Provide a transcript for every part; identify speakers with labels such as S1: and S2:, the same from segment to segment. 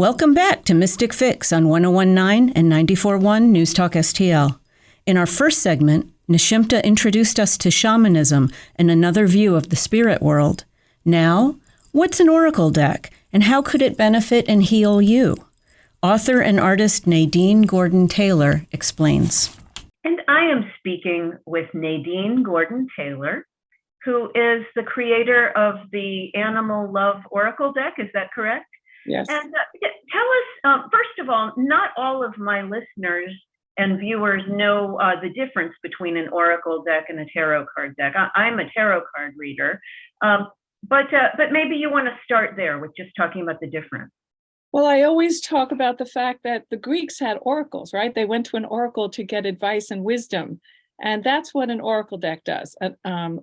S1: Welcome back to Mystic Fix on 101.9 and 94.1 NewsTalkSTL. In our first segment, Nishimta introduced us to shamanism and another view of the spirit world. Now, what's an oracle deck and how could it benefit and heal you? Author and artist Nadine Gordon-Taylor explains.
S2: And I am speaking with Nadine Gordon-Taylor, who is the creator of the Animal Love Oracle deck. Is that correct?
S3: Yes.
S2: And tell us, first of all, not all of my listeners and viewers know the difference between an oracle deck and a tarot card deck. I'm a tarot card reader, but maybe you want to start there with just talking about the difference.
S3: Well, I always talk about the fact that the Greeks had oracles, right? They went to an oracle to get advice and wisdom. And that's what an oracle deck does.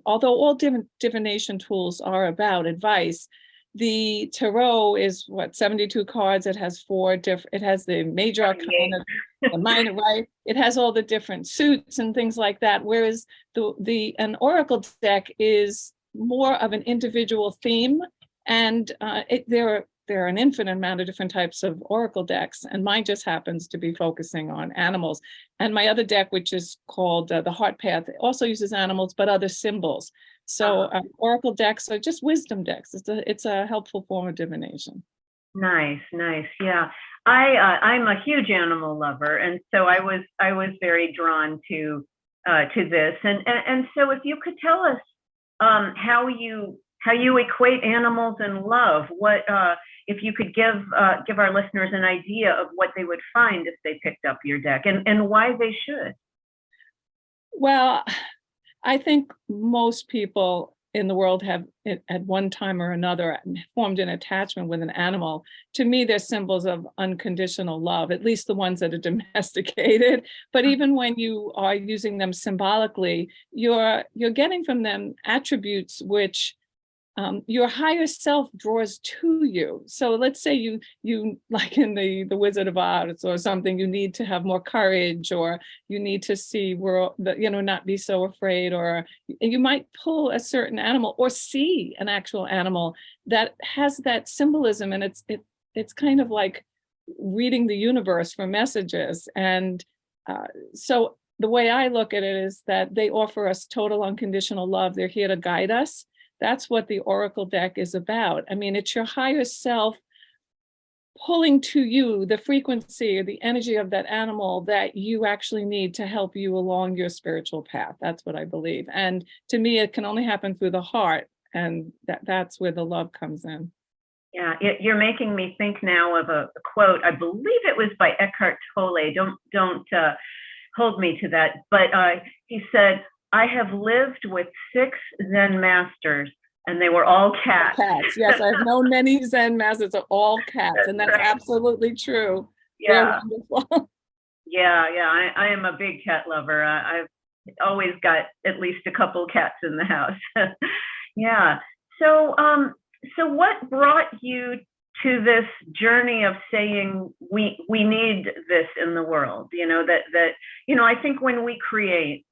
S3: Although all divination tools are about advice, the tarot is 72 cards. It has it has the major arcana, the minor, right? It has all the different suits and things like that. Whereas an oracle deck is more of an individual theme. And there are an infinite amount of different types of oracle decks, and mine just happens to be focusing on animals. And my other deck, which is called the Heart Path, also uses animals, but other symbols. So oracle decks are just wisdom decks. It's a helpful form of divination.
S2: Nice. Yeah, I'm a huge animal lover, and so I was very drawn to this. And so if you could tell us how you equate animals and love, what if you could give our listeners an idea of what they would find if they picked up your deck and why they should.
S3: Well, I think most people in the world have at one time or another formed an attachment with an animal. To me, they're symbols of unconditional love, at least the ones that are domesticated. But even when you are using them symbolically, you're getting from them attributes which your higher self draws to you. So let's say you like in the Wizard of Oz or something, you need to have more courage, or you need to see not be so afraid, or you might pull a certain animal or see an actual animal that has that symbolism, and it's kind of like reading the universe for messages. And so the way I look at it is that they offer us total unconditional love. They're here to guide us. That's what the oracle deck is about. I mean, it's your higher self pulling to you the frequency or the energy of that animal that you actually need to help you along your spiritual path. That's what I believe. And to me, it can only happen through the heart. And that's where the love comes in.
S2: Yeah, you're making me think now of a quote. I believe it was by Eckhart Tolle. Don't hold me to that. But he said, I have lived with 6 Zen masters, and they were all cats.
S3: Cats, yes, I've known many Zen masters are all cats, and that's right. Absolutely true.
S2: Yeah, wonderful. Yeah, I am a big cat lover. I've always got at least a couple cats in the house. Yeah. So what brought you to this journey of saying we need this in the world? I think when we create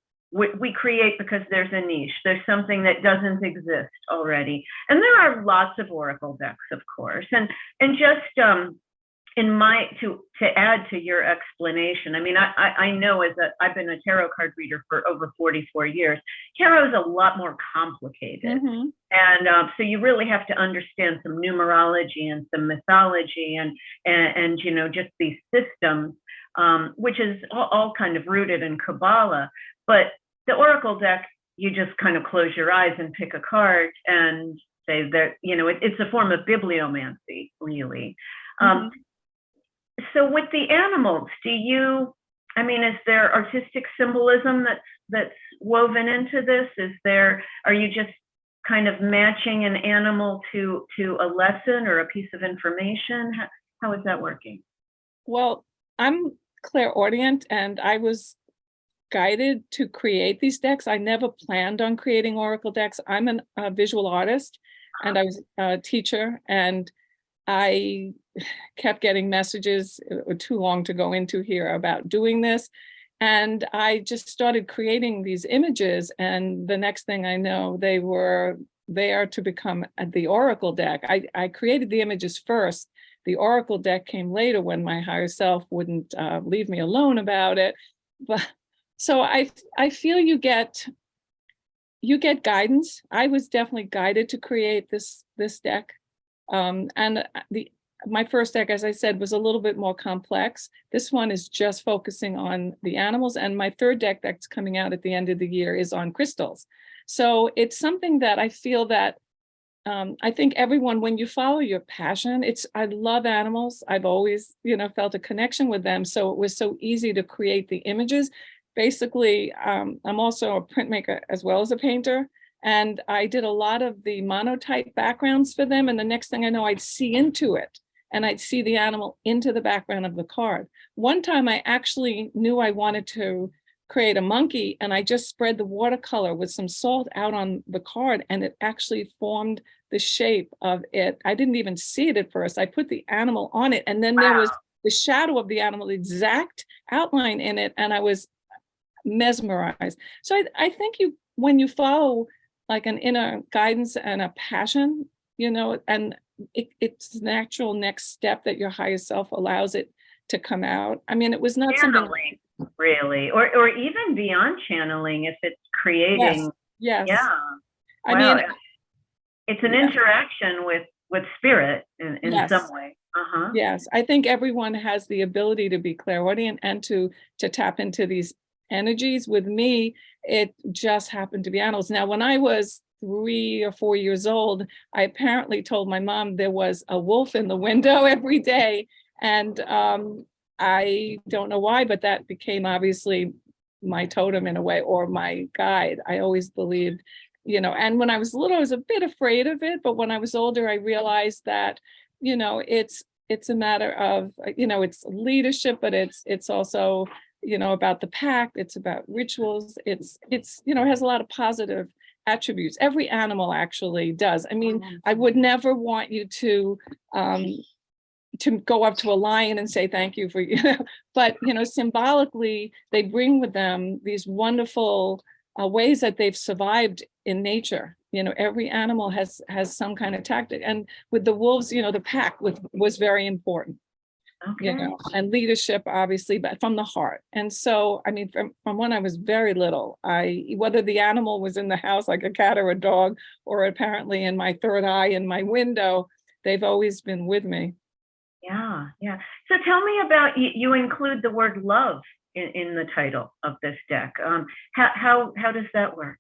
S2: because there's a niche, there's something that doesn't exist already. And there are lots of oracle decks, of course. And just to add to your explanation, I mean, I know I've been a tarot card reader for over 44 years. Tarot is a lot more complicated. Mm-hmm. And so you really have to understand some numerology and some mythology and just these systems, which is all kind of rooted in Kabbalah. But the oracle deck, you just kind of close your eyes and pick a card and say that, it's a form of bibliomancy, really. Mm-hmm. So with the animals, is there artistic symbolism that's woven into this? Are you just kind of matching an animal to a lesson or a piece of information? How is that working?
S3: Well, I'm clairaudient, and I was guided to create these decks. I never planned on creating oracle decks. I'm a visual artist, and I was a teacher, and I kept getting messages, too long to go into here, about doing this. And I just started creating these images, and the next thing I know, they were there to become the oracle deck. I created the images first, The oracle deck came later when my higher self wouldn't leave me alone about it. But so I feel you get guidance. I was definitely guided to create this deck. And my first deck, as I said, was a little bit more complex. This one is just focusing on the animals. And my third deck that's coming out at the end of the year is on crystals. So it's something that I feel that I think everyone, when you follow your passion, I love animals. I've always, felt a connection with them. So it was so easy to create the images. Basically, I'm also a printmaker as well as a painter. And I did a lot of the monotype backgrounds for them. And the next thing I know, I'd see into it. And I'd see the animal into the background of the card. One time I actually knew I wanted to create a monkey, and I just spread the watercolor with some salt out on the card, and it actually formed the shape of it. I didn't even see it at first. I put the animal on it, and then there was the shadow of the animal, the exact outline in it, and I was mesmerized. So I think when you follow like an inner guidance and a passion, and it's the natural next step that your higher self allows it to come out. I mean, it was not
S2: channeling, something really, or even beyond channeling, if it's creating.
S3: Yes.
S2: Yeah.
S3: I mean,
S2: it's an interaction with spirit in some way.
S3: Yes, I think everyone has the ability to be clairaudient and to tap into these energies. With me, it just happened to be animals. Now, when I was 3 or 4 years old, I apparently told my mom there was a wolf in the window every day. And I don't know why, but that became obviously my totem in a way, or my guide. I always believed, and when I was little, I was a bit afraid of it. But when I was older, I realized that, it's a matter of, it's leadership, but it's also, about the pact. It's about rituals. It's it has a lot of positive attributes. Every animal actually does. I mean, I would never want you to go up to a lion and say thank you for, but symbolically they bring with them these wonderful ways that they've survived in nature. Every animal has some kind of tactic, and with the wolves, the pack was very important.
S2: Okay.
S3: And leadership, obviously, but from the heart. And so, I mean, from when I was very little, whether the animal was in the house like a cat or a dog, or apparently in my third eye in my window, they've always been with me.
S2: Yeah. So tell me about, you include the word love in the title of this deck. How does that work?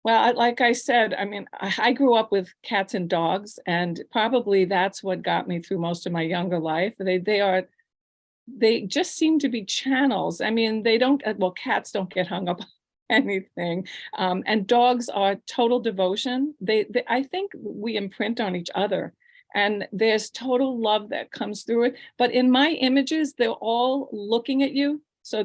S3: Well, like I said, I mean, I grew up with cats and dogs, and probably that's what got me through most of my younger life. They just seem to be channels. I mean, cats don't get hung up on anything. And dogs are total devotion. I think we imprint on each other, and there's total love that comes through it. But in my images, they're all looking at you. So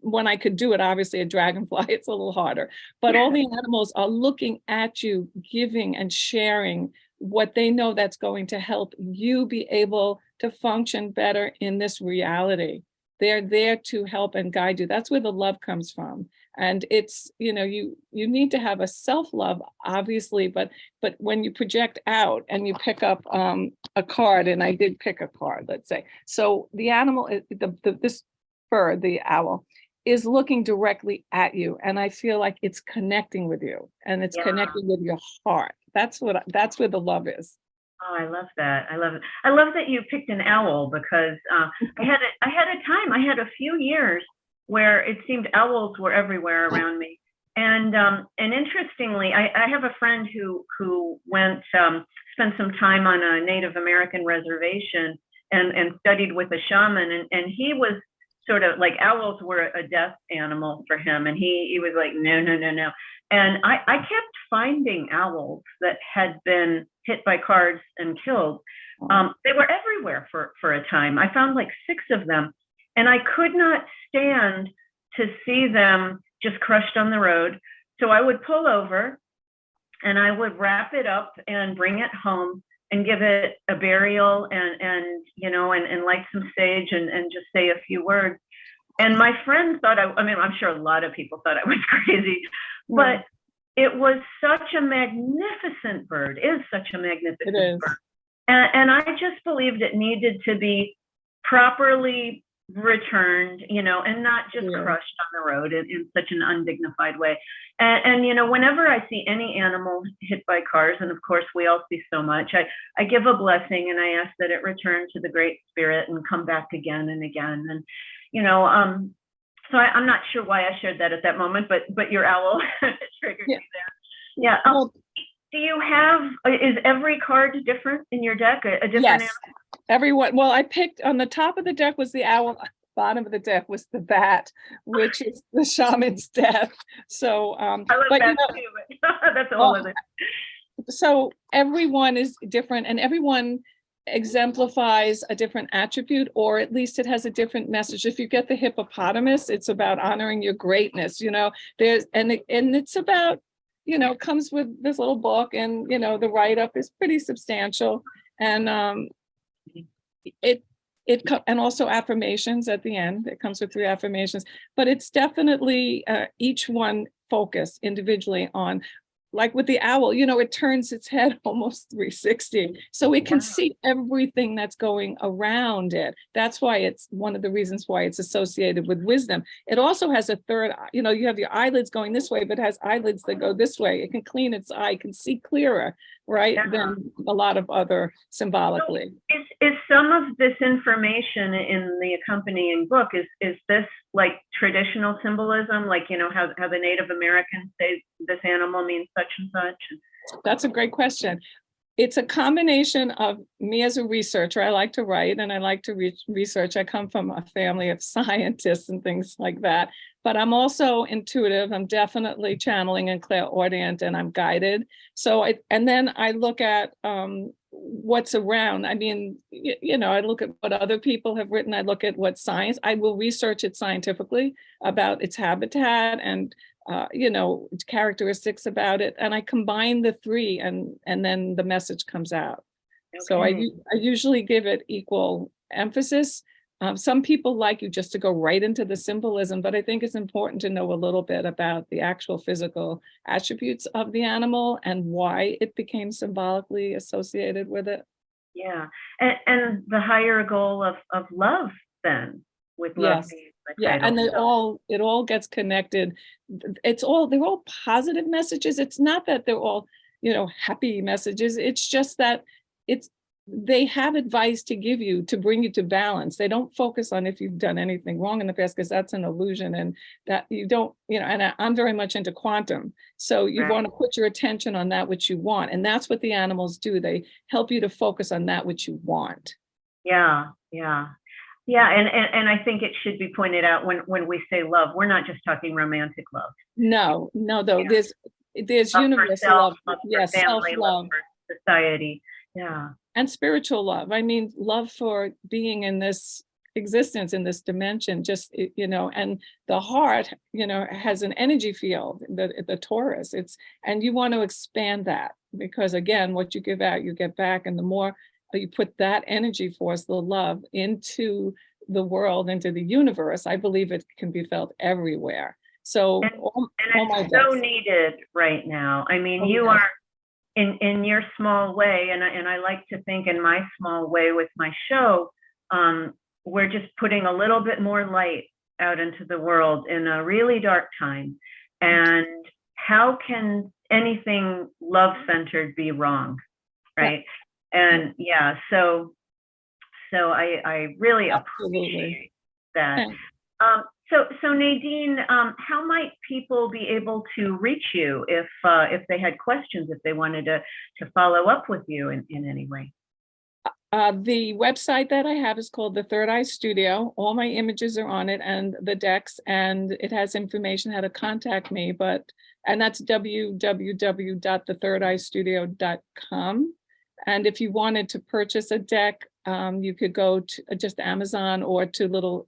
S3: when I could do it, obviously a dragonfly, it's a little harder, but all the animals are looking at you, giving and sharing what they know that's going to help you be able to function better in this reality. They're there to help and guide you. That's where the love comes from. And it's, you need to have a self-love, obviously, but when you project out and you pick up a card, and I did pick a card, let's say. So the animal, this bird, the owl, is looking directly at you, and I feel like it's connecting with you, and it's connecting with your heart. That's where the love is.
S2: Oh, I love that. I love it. I love that you picked an owl, because I had a few years where it seemed owls were everywhere around me. And interestingly, I have a friend who went spent some time on a Native American reservation and studied with a shaman, and he was sort of like, owls were a death animal for him, and he was like, no. And I kept finding owls that had been hit by cars and killed. They were everywhere for a time. I found like 6 of them, and I could not stand to see them just crushed on the road. So I would pull over and I would wrap it up and bring it home and give it a burial and light some sage and just say a few words. And my friends thought, I mean, I'm sure a lot of people thought I was crazy, but it was such a magnificent bird, is such a magnificent bird. And I just believed it needed to be properly returned, and not just crushed on the road in such an undignified way. And whenever I see any animal hit by cars, and of course we all see so much, I give a blessing and I ask that it return to the Great Spirit and come back again and again. And, so I'm not sure why I shared that at that moment, but your owl triggered me there. Yeah. Do you have, is every card different in your deck? A different animal?
S3: Everyone. Well, I picked on the top of the deck was the owl. Bottom of the deck was the bat, which is the shaman's death. So,
S2: I love that too, but that's a whole other.
S3: So everyone is different, and everyone exemplifies a different attribute, or at least it has a different message. If you get the hippopotamus, it's about honoring your greatness. There's and it's about, comes with this little book, and the write-up is pretty substantial, and and also affirmations at the end. It comes with 3 affirmations, but it's definitely each one focused individually on, like with the owl, it turns its head almost 360. So it can see everything that's going around it. That's why it's one of the reasons why it's associated with wisdom. It also has a third, you have your eyelids going this way, but it has eyelids that go this way. It can clean its eye, can see clearer, right, than a lot of other symbolically.
S2: So is some of this information in the accompanying book, is this like traditional symbolism, like, how the Native Americans say this animal means such and such?
S3: That's a great question. It's a combination of me as a researcher. I like to write and I like to research. I come from a family of scientists and things like that, but I'm also intuitive. I'm definitely channeling and clairaudient, and I'm guided. So and then I look at what's around. I mean, I look at what other people have written. I look at what science, I will research it scientifically about its habitat and characteristics about it, and I combine the 3, and then the message comes out. Okay. So I usually give it equal emphasis. Some people like you just to go right into the symbolism, but I think it's important to know a little bit about the actual physical attributes of the animal and why it became symbolically associated with it.
S2: Yeah, and the higher goal of love then, with love.
S3: Yes. Yeah, and it all gets connected. They're all positive messages. It's not that they're all, happy messages. It's just that they have advice to give you to bring you to balance. They don't focus on if you've done anything wrong in the past, because that's an illusion, and that you don't, and I'm very much into quantum. So you want to put your attention on that which you want. And that's what the animals do. They help you to focus on that which you want.
S2: Yeah. Yeah, and I think it should be pointed out when we say love, we're not just talking romantic love.
S3: No, though. There's universal love.
S2: Yes, family, love for society. Yeah.
S3: And spiritual love. I mean, love for being in this existence, in this dimension, just, and the heart, has an energy field, the Taurus. And you want to expand that, because again, what you give out, you get back. And the more you put that energy force, the love, into the world, into the universe, I believe it can be felt everywhere. So,
S2: it's so needed right now. I mean, you are in your small way, and I like to think in my small way with my show, we're just putting a little bit more light out into the world in a really dark time. And how can anything love-centered be wrong, right? And so I really appreciate that. So Nadine, how might people be able to reach you if they had questions, if they wanted to follow up with you in any way?
S3: The website that I have is called The Third Eye Studio. All my images are on it, and the decks, and it has information how to contact me. And that's www.thethirdEyestudio.com. And if you wanted to purchase a deck, you could go to just Amazon or to little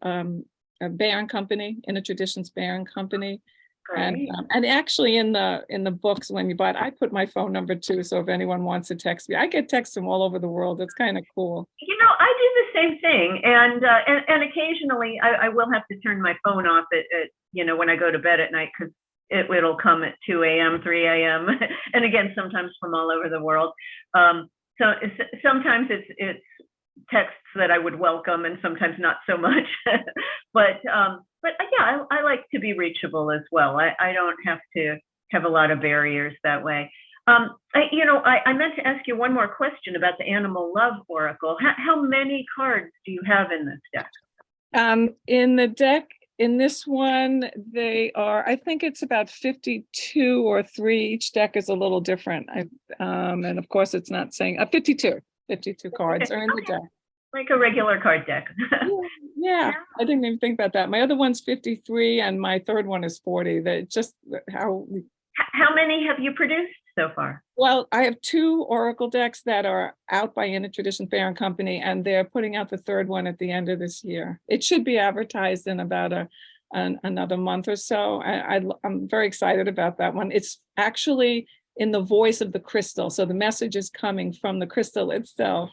S3: Bear and Company, Inner Traditions Bear and Company. And actually in the books, when you buy it, I put my phone number too. So if anyone wants to text me, I get texts from all over the world. It's kind of cool.
S2: I do the same thing. And occasionally I will have to turn my phone off at when I go to bed at night, because it'll come at 2 a.m., 3 a.m. and again, sometimes from all over the world. so sometimes it's texts that I would welcome, and sometimes not so much. but yeah, I like to be reachable as well. I don't have to have a lot of barriers that way. I meant to ask you one more question about the Animal Love Oracle. How many cards do you have in this deck?
S3: In the deck, in this one, they are, I think it's about 52 or 3. Each deck is a little different. And of course, it's not saying 52 cards are in the deck.
S2: Like a regular card deck.
S3: Yeah, I didn't even think about that. My other one's 53 and my third one is 40. That just how
S2: many have you produced so far?
S3: Well, I have 2 Oracle decks that are out by Inner Tradition Fair and Company, and they're putting out the third one at the end of this year. It should be advertised in about another month or so. I'm very excited about that one. It's actually in the voice of the crystal, so the message is coming from the crystal itself.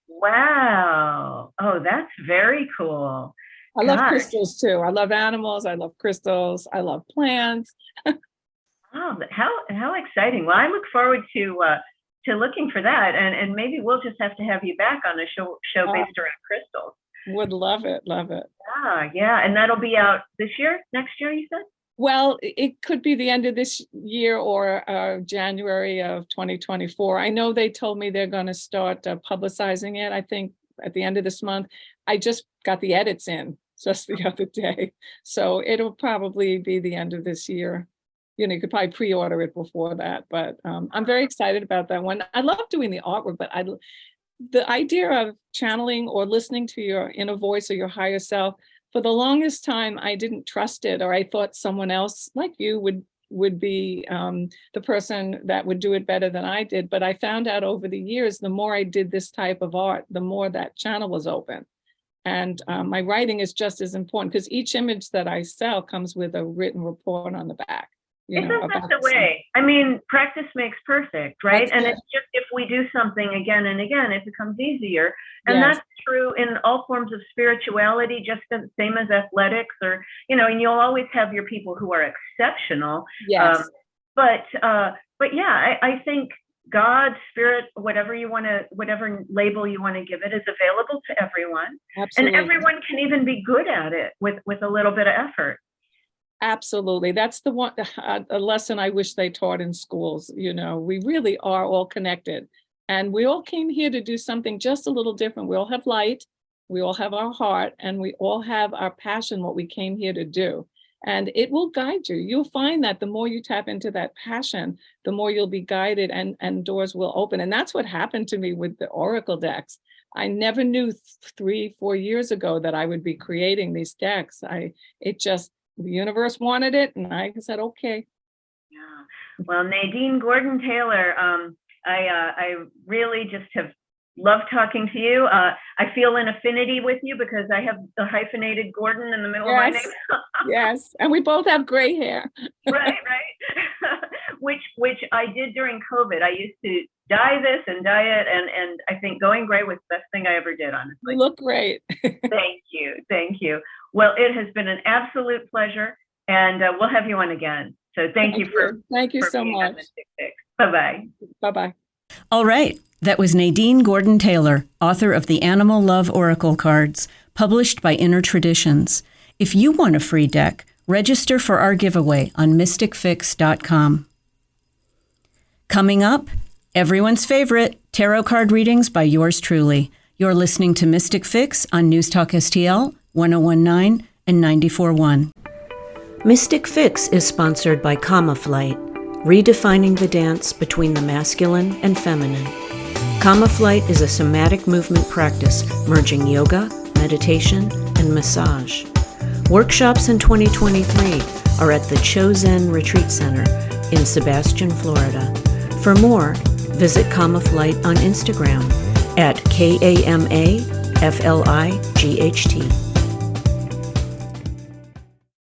S2: Wow. Oh, that's very cool.
S3: I love crystals too. I love animals. I love crystals. I love plants.
S2: Oh, how exciting! Well, I look forward to looking for that, and maybe we'll just have to have you back on a show based around crystals.
S3: Would love it.
S2: Yeah, and that'll be out this year, next year, you said?
S3: Well, it could be the end of this year or January of 2024. I know they told me they're going to start publicizing it, I think, at the end of this month. I just got the edits in just the other day, so it'll probably be the end of this year. You could probably pre-order it before that, but I'm very excited about that one. I love doing the artwork, but the idea of channeling or listening to your inner voice or your higher self, for the longest time, I didn't trust it, or I thought someone else like you would be the person that would do it better than I did. But I found out over the years, the more I did this type of art, the more that channel was open. And my writing is just as important, because each image that I sell comes with a written report on the back.
S2: Isn't that the way? I mean, practice makes perfect, right? And it's just, if we do something again and again, it becomes easier. And that's true in all forms of spirituality, just the same as athletics, or, and you'll always have your people who are exceptional.
S3: Yes.
S2: But yeah, I think God, spirit, whatever label you want to give it, is available to everyone.
S3: Absolutely.
S2: And everyone can even be good at it with a little bit of effort.
S3: Absolutely. That's the one, a lesson I wish they taught in schools. We really are all connected, and we all came here to do something just a little different. We all have light, we all have our heart, and we all have our passion, what we came here to do. And it will guide you. You'll find that the more you tap into that passion, the more you'll be guided, and doors will open. And that's what happened to me with the Oracle decks. I never knew 3-4 years ago that I would be creating these decks. The universe wanted it, and I said, okay.
S2: Yeah. Well, Nadine Gordon-Taylor, I really just have loved talking to you. I feel an affinity with you because I have the hyphenated Gordon in the middle of my name.
S3: Yes, and we both have gray hair.
S2: Right. Which I did during COVID. I used to dye this and dye it, and I think going gray was the best thing I ever did, honestly.
S3: You look great.
S2: Thank you. Well, it has been an absolute pleasure, and we'll have you on again. So thank you
S3: so much.
S2: Bye-bye.
S3: Bye-bye.
S1: All right. That was Nadine Gordon-Taylor, author of the Animal Love Oracle cards, published by Inner Traditions. If you want a free deck, register for our giveaway on mysticfix.com. Coming up, everyone's favorite, tarot card readings by yours truly. You're listening to Mystic Fix on NewsTalkSTL 101.9 and 94.1. Mystic Fix is sponsored by Kama Flight, redefining the dance between the masculine and feminine. Kama Flight is a somatic movement practice merging yoga, meditation, and massage. Workshops in 2023 are at the Chosen Retreat Center in Sebastian, Florida. For more, visit Kama Flight on Instagram at KAMAFLIGHT.